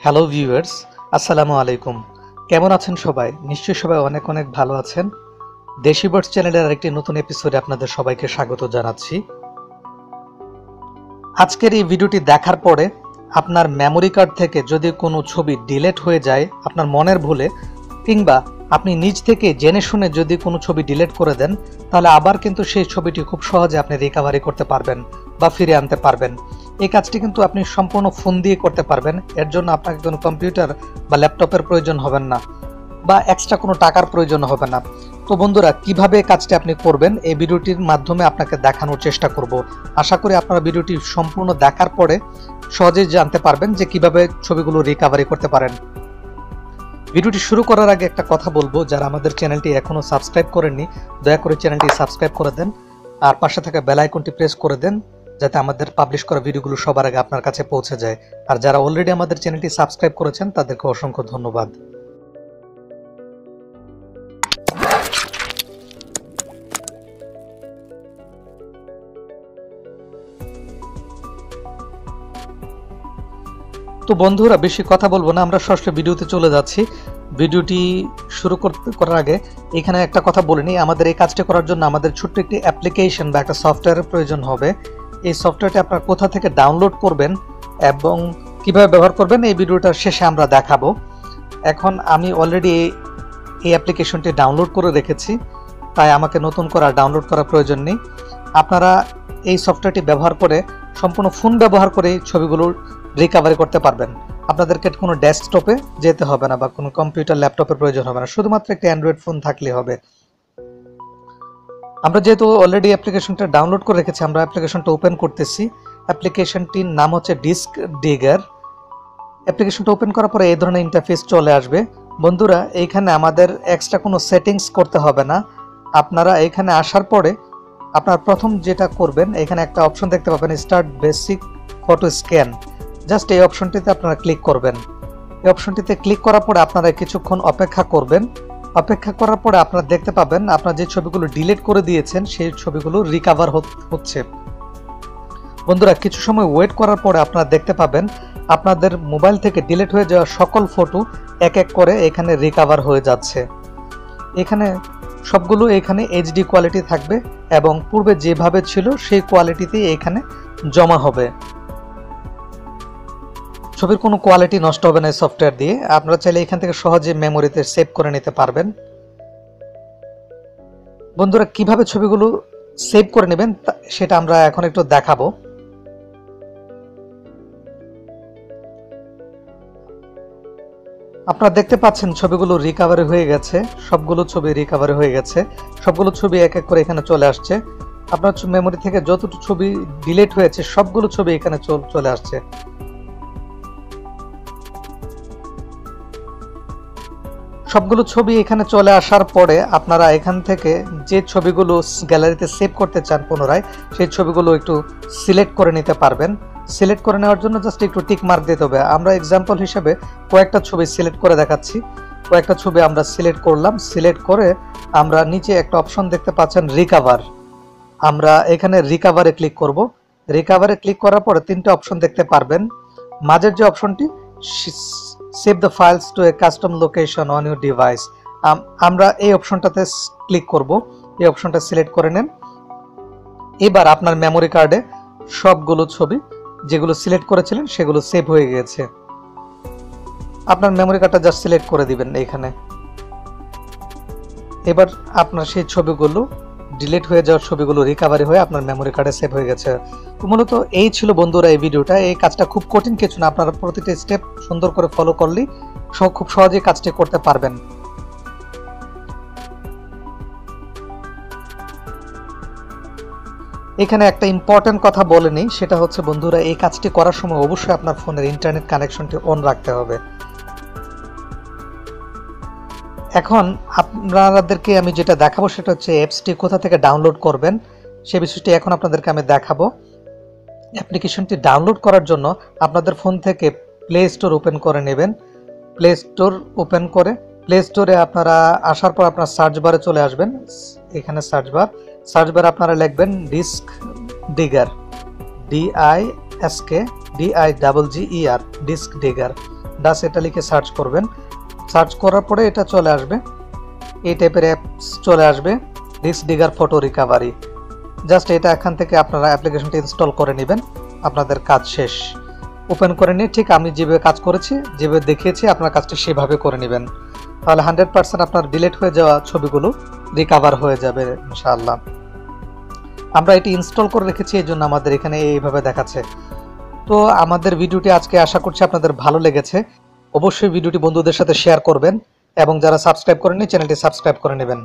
Hello viewers, আসসালামু আলাইকুম। কেমন আছেন সবাই? নিশ্চয়ই সবাই অনেক অনেক ভালো আছেন। ডেশিবার্ড চ্যানেলের আরেকটি নতুন এপিসোডে আপনাদের সবাইকে স্বাগত জানাচ্ছি। আজকের এই ভিডিওটি দেখার পরে আপনার মেমোরি কার্ড থেকে যদি কোনো ছবি ডিলিট হয়ে যায় আপনার মনের ভুলে, কিংবা আপনি নিজ থেকে জেনে শুনে যদি কোনো ছবি ডিলিট করে দেন, তাহলে আবার কিন্তু সেই ছবিটি খুব সহজে আপনি রিকভারি করতে পারবেন বা ফিরে আনতে পারবেন। এই কাজটি কিন্তু আপনি সম্পূর্ণ ফোন দিয়ে করতে পারবেন। এর জন্য আপনাকে কোনো কম্পিউটার বা ল্যাপটপের প্রয়োজন হবে না, বা এক্সট্রা কোনো টাকার প্রয়োজন হবে না। তো বন্ধুরা, কিভাবে কাজটি আপনি করবেন এই ভিডিওটির মাধ্যমে আপনাকে দেখানোর চেষ্টা করব। আশা করি আপনারা ভিডিওটি সম্পূর্ণ দেখার পরে সহজেই জানতে পারবেন যে কিভাবে ছবিগুলো রিকভারি করতে পারেন। ভিডিওটি শুরু করার আগে একটা কথা বলবো, যারা আমাদের চ্যানেলটি এখনো সাবস্ক্রাইব করেননি দয়া করে চ্যানেলটি সাবস্ক্রাইব করে দেন, আর পাশে থাকা বেল আইকনটি প্রেস করে দেন যাতে আমাদের পাবলিশ করা ভিডিওগুলো সবার আগে আপনার কাছে পৌঁছে যায়। আর যারা অলরেডি আমাদের চ্যানেলটি সাবস্ক্রাইব করেছেন তাদেরকে অসংখ্য ধন্যবাদ। তো বন্ধুরা, বেশি কথা বলবো না, আমরা সরাসরি ভিডিওতে চলে যাচ্ছি। ভিডিওটি শুরু করার আগে এখানে একটা কথা বলে নিই। আমাদের এই কাজটি করার জন্য আমাদের ছোট্ট একটি অ্যাপ্লিকেশন বা একটা সফটওয়্যারের প্রয়োজন হবে। এই সফটওয়্যারটি আপনারা কোথা থেকে ডাউনলোড করবেন এবং কিভাবে ব্যবহার করবেন এই ভিডিওটার শেষে আমরা দেখাবো। এখন আমি অলরেডি এই অ্যাপ্লিকেশনটি ডাউনলোড করে রেখেছি, তাই আমাকে নতুন করে ডাউনলোড করার প্রয়োজন নেই। আপনারা এই সফটওয়্যারটি ব্যবহার করে সম্পূর্ণ ফোন ব্যবহার করে ছবিগুলো রিকভারি করতে পারবেন। আপনাদেরকে কোনো ডেস্কটপে যেতে হবে না বা কোনো কম্পিউটার ল্যাপটপের প্রয়োজন হবে না, শুধুমাত্র একটা অ্যান্ড্রয়েড ফোন থাকলে হবে। আমরা যেহেতু অলরেডি অ্যাপ্লিকেশনটা ডাউনলোড করে রেখেছি, আমরা অ্যাপ্লিকেশনটা ওপেন করতেছি। অ্যাপ্লিকেশনটির নাম হচ্ছে ডিস্ক। অ্যাপ্লিকেশনটা ওপেন করার পরে এই ধরনের ইন্টারফেস চলে আসবে। বন্ধুরা, এইখানে আমাদের এক্সট্রা কোনো সেটিংস করতে হবে না। আপনারা এখানে আসার পরে আপনার প্রথম যেটা করবেন, এখানে একটা অপশন দেখতে পাবেন, start basic photo scan. Just এই অপশনটিতে আপনারা ক্লিক করবেন। এই অপশনটিতে ক্লিক করার পরে আপনারা কিছুক্ষণ অপেক্ষা করবেন। অপেক্ষা করার পরে আপনারা দেখতে পাবেন আপনার যে ছবিগুলো ডিলিট করে দিয়েছেন সেই ছবিগুলো রিকভার হচ্ছে। বন্ধুরা, কিছু সময় ওয়েট করার পরে আপনারা দেখতে পাবেন আপনাদের মোবাইল থেকে ডিলিট হয়ে যাওয়া সকল ফটো এক এক করে এখানে রিকভার হয়ে যাচ্ছে। এখানে সবগুলো এখানে এইচডি কোয়ালিটি থাকবে এবং পূর্বে যেভাবে ছিল সেই কোয়ালিটিতেই এখানে জমা হবে। ছবির কোনো কোয়ালিটি নষ্ট হবে না এই সফটওয়্যার দিয়ে। আপনারা চাইলে এখান থেকে সহজে মেমোরিতে সেভ করে নিতে পারবেন। বন্ধুরা, কিভাবে ছবিগুলো সেভ করে নেবেন সেটা আমরা এখন একটু দেখাবো। আপনারা দেখতে পাচ্ছেন ছবিগুলো রিকভারি হয়ে গেছে, সবগুলো ছবি রিকভারি হয়ে গেছে। সবগুলো ছবি এক এক করে এখানে চলে আসছে। আপনার মেমোরি থেকে যতটুকু ছবি ডিলিট হয়েছে সবগুলো ছবি এখানে চলে আসছে। সবগুলো ছবি এখানে চলে আসার পরে আপনারা এখান থেকে যে ছবিগুলো গ্যালারিতে সেভ করতে চান পুনরায়, সেই ছবিগুলো একটু সিলেক্ট করে নিতে পারবেন। সিলেক্ট করে নেওয়ার জন্য জাস্ট একটু টিক মার্ক দিতে হবে। আমরা এক্সাম্পল হিসেবে কয়েকটা ছবি সিলেক্ট করে দেখাচ্ছি। কয়েকটা ছবি আমরা সিলেক্ট করলাম। সিলেক্ট করে আমরা নিচে একটা অপশন দেখতে পাচ্ছেন রিকভার। আমরা এখানে রিকভারে ক্লিক করব। রিকভারে ক্লিক করার পরে তিনটে অপশন দেখতে পারবেন। মাঝের যে অপশনটি save the files to a custom location on your device, আমরা এই অপশনটাতে ক্লিক করব। এই অপশনটা সিলেক্ট করে নেন। এবার আপনার মেমোরি কার্ডে সবগুলো ছবি যেগুলো সিলেক্ট করেছিলেন সেগুলো সেভ হয়ে গেছে। আপনার মেমোরি কার্ডটা জাস্ট সিলেক্ট করে দিবেন এখানে। এবার আপনার সেই ছবিগুলো ডিলিট হয়ে যাওয়ার ছবিগুলো রিকভারি হয়ে আপনার মেমোরি কার্ডে সেভ হয়ে গেছে। তো মূলত এই ছিল বন্ধুরা এই ভিডিওটা। এই কাজটা খুব কঠিন কিছু না, আপনারা প্রতিটা স্টেপ সুন্দর করে ফলো করলেই খুব সহজেই কাজটি করতে পারবেন। এখানে একটা ইম্পর্টেন্ট কথা বলে নিই, সেটা হচ্ছে বন্ধুরা, এই কাজটি করার সময় অবশ্যই আপনার ফোনের ইন্টারনেট কানেকশনটি অন রাখতে হবে। এখন আপনাদেরকে আমি যেটা দেখাবো সেটা হচ্ছে অ্যাপসটি কোথা থেকে ডাউনলোড করবেন সে বিষয়টি এখন আপনাদেরকে আমি দেখাবো। অ্যাপ্লিকেশনটি ডাউনলোড করার জন্য আপনাদের ফোন থেকে প্লে স্টোর ওপেন করে নেবেন। প্লে স্টোর ওপেন করে প্লে স্টোরে আপনারা আসার পর আপনার সার্চ বারে চলে আসবেন। এখানে সার্চ বার আপনারা লিখবেন DiskDigger, DISC DISKDIGGER DiskDigger ডাস এটা লিখে সার্চ করবেন। সার্চ করার পরে এটা চলে আসবে, এই টাইপের অ্যাপস চলে আসবে, disk digger photo recovery. Just এটা এখান থেকে আপনারা অ্যাপ্লিকেশনটি ইনস্টল করে নেবেন, আপনাদের কাজ শেষ। ওপেন করে নিয়ে ঠিক আমি যেভাবে কাজ করেছি, যেভাবে দেখিয়েছি আপনার কাজটি সেভাবে করে নেবেন, তাহলে 100% আপনার ডিলিট হয়ে যাওয়া ছবিগুলো রিকভার হয়ে যাবে ইনশাআল্লাহ। আমরা এটি ইনস্টল করে রেখেছি, এই জন্য আমাদের এখানে এইভাবে দেখাচ্ছে। তো আমাদের ভিডিওটি আজকে আশা করছি আপনাদের ভালো লেগেছে। অবশ্যই ভিডিওটি বন্ধুদের সাথে শেয়ার করবেন এবং যারা সাবস্ক্রাইব করেননি চ্যানেলটি সাবস্ক্রাইব করে নেবেন।